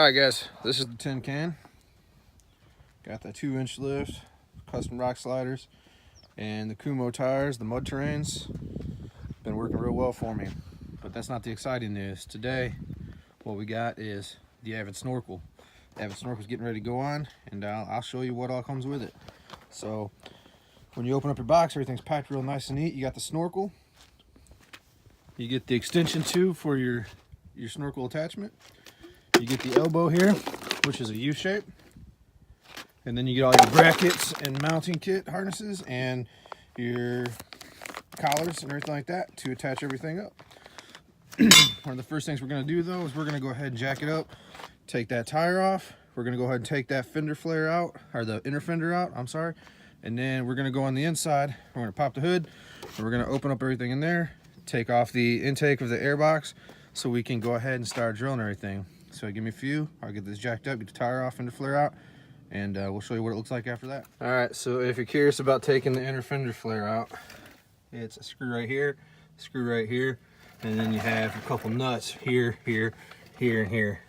Alright guys, this is the tin can. Got the 2-inch lift, custom rock sliders, and the Kumo tires, the mud terrains. Been working real well for me. But that's not the exciting news. Today, what we got is the Avid Snorkel. The Avid Snorkel's getting ready to go on, and I'll show you what all comes with it. So, when you open up your box, everything's packed real nice and neat. You got the snorkel. You get the extension tube for your snorkel attachment. You get the elbow here, which is a U shape. And then you get all your brackets and mounting kit harnesses and your collars and everything like that to attach everything up. One of the first things we're going to do though is we're going to go ahead and jack it up, take that tire off. We're going to go ahead and take that fender flare out, or the inner fender out, I'm sorry. And then we're going to go on the inside. We're going to pop the hood, and we're going to open up everything in there, take off the intake of the air box so we can go ahead and start drilling everything. So give me a few, I'll get this jacked up, get the tire off, fender flare out, and we'll show you what it looks like after that. All right, so if you're curious about taking the inner fender flare out, it's a screw right here, and then you have a couple nuts here, here, here, and here.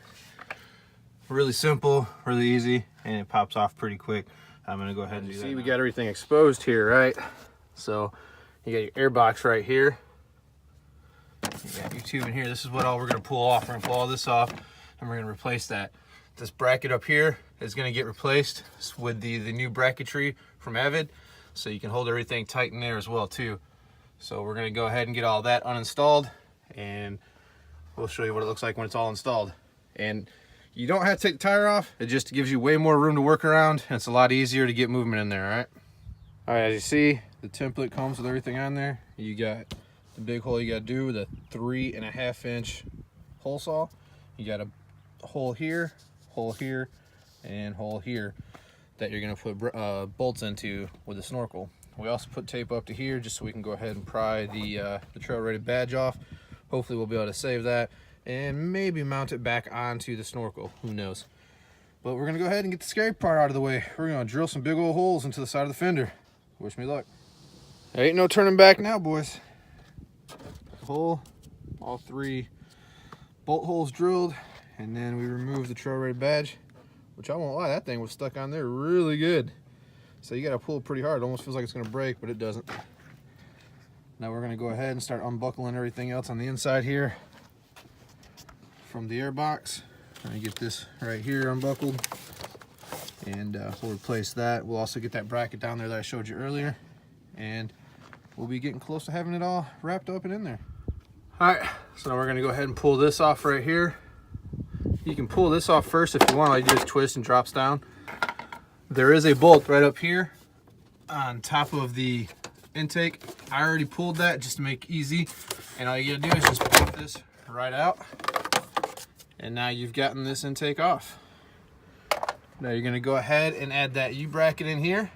Really simple, really easy, and it pops off pretty quick. I'm gonna go ahead and do that. See, we got everything exposed here, right? So you got your air box right here. You got your tube in here. This is what all we're gonna pull off. We're gonna pull all this off, and we're gonna replace that. This bracket up here is gonna get replaced with the new bracketry from Avid, so you can hold everything tight in there as well too. So we're gonna go ahead and get all that uninstalled, and we'll show you what it looks like when it's all installed. And you don't have to take the tire off. It just gives you way more room to work around, and it's a lot easier to get movement in there. All right. All right, as you see, the template comes with everything on there. You got the big hole you got to do with a 3.5-inch hole saw. You got a hole here, and hole here that you're gonna put bolts into with the snorkel. We also put tape up to here just so we can go ahead and pry the trail rated badge off. Hopefully we'll be able to save that and maybe mount it back onto the snorkel, who knows. But we're gonna go ahead and get the scary part out of the way. We're gonna drill some big old holes into the side of the fender. Wish me luck. There ain't no turning back now, boys. Hole, all 3 bolt holes drilled, and then we remove the trail rated badge, which I won't lie, that thing was stuck on there really good. So you gotta pull it pretty hard. It almost feels like it's gonna break, but it doesn't. Now we're gonna go ahead and start unbuckling everything else on the inside here from the air box. I'm gonna get this right here unbuckled, and we'll replace that. We'll also get that bracket down there that I showed you earlier, and we'll be getting close to having it all wrapped up and in there. All right, so now we're gonna go ahead and pull this off right here. You can pull this off first if you want. All you do is twist and drops down. There is a bolt right up here on top of the intake. I already pulled that just to make it easy, and all you gotta do is just pop this right out, and now you've gotten this intake off. Now you're gonna go ahead and add that U-bracket in here.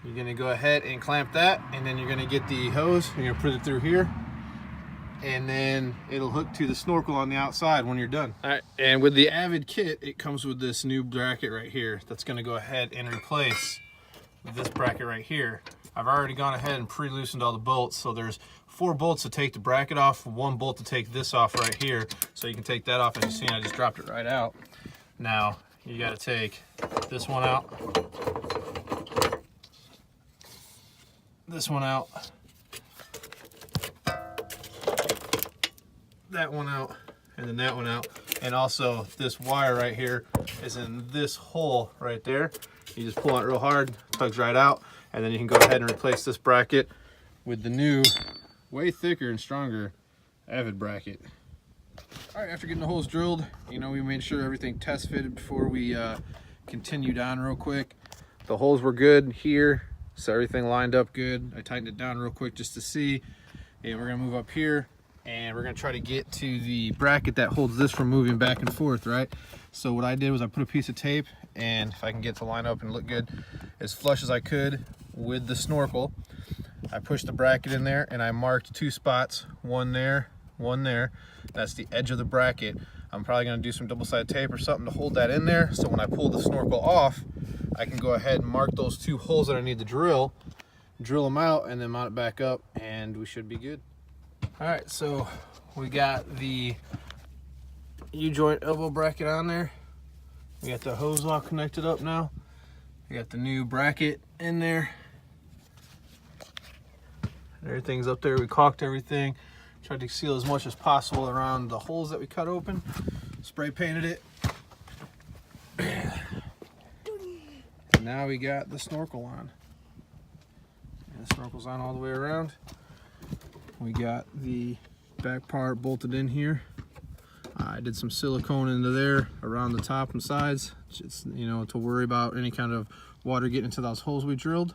You're gonna go ahead and clamp that, and then you're gonna get the hose, you're gonna put it through here, and then it'll hook to the snorkel on the outside when you're done. All right, and with the Avid kit, it comes with this new bracket right here that's gonna go ahead and replace this bracket right here. I've already gone ahead and pre-loosened all the bolts, so there's 4 bolts to take the bracket off, 1 bolt to take this off right here, so you can take that off. As you see, I just dropped it right out. Now, you gotta take this one out, this one out, that one out, and then that one out. And also this wire right here is in this hole right there. You just pull it real hard, tugs right out, and then you can go ahead and replace this bracket with the new, way thicker and stronger Avid bracket. All right, after getting the holes drilled, you know, we made sure everything test fitted before we continued on real quick. The holes were good here, so everything lined up good. I tightened it down real quick just to see, and we're gonna move up here, and we're gonna try to get to the bracket that holds this from moving back and forth, right? So what I did was I put a piece of tape, and if I can get to line up and look good, as flush as I could with the snorkel, I pushed the bracket in there, and I marked 2 spots, one there, one there. That's the edge of the bracket. I'm probably gonna do some double-sided tape or something to hold that in there, so when I pull the snorkel off, I can go ahead and mark those 2 holes that I need to drill them out, and then mount it back up, and we should be good. All right, so we got the U-joint elbow bracket on there. We got the hose all connected up now. We got the new bracket in there. Everything's up there. We caulked everything. Tried to seal as much as possible around the holes that we cut open. Spray painted it. And now we got the snorkel on. And the snorkel's on all the way around. We got the back part bolted in here. I did some silicone into there around the top and sides, just, you know, to worry about any kind of water getting into those holes we drilled.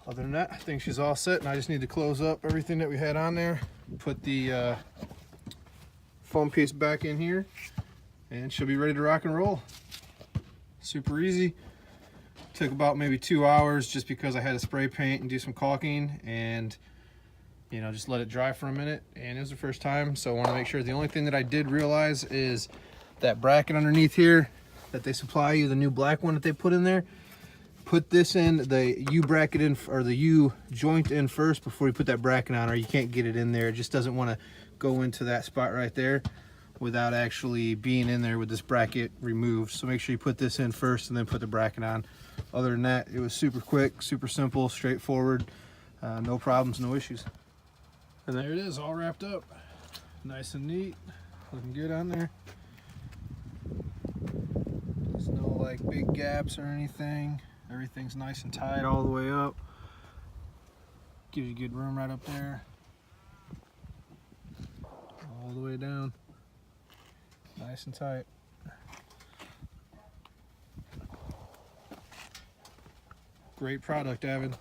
Other than that, I think she's all set, and I just need to close up everything that we had on there, put the foam piece back in here, and she'll be ready to rock and roll. Super easy. Took about maybe 2 hours just because I had to spray paint and do some caulking, and you know, just let it dry for a minute. And it was the first time, so I want to make sure. The only thing that I did realize is that bracket underneath here that they supply you, the new black one that they put in there. Put this in, the U bracket in, or the U joint in first before you put that bracket on, or you can't get it in there. It just doesn't want to go into that spot right there without actually being in there with this bracket removed. So make sure you put this in first and then put the bracket on. Other than that, it was super quick, super simple, straightforward, no problems, no issues. And there it is, all wrapped up. Nice and neat, looking good on there. There's no like big gaps or anything. Everything's nice and tight all the way up. Gives you good room right up there. All the way down. Nice and tight. Great product, Avid.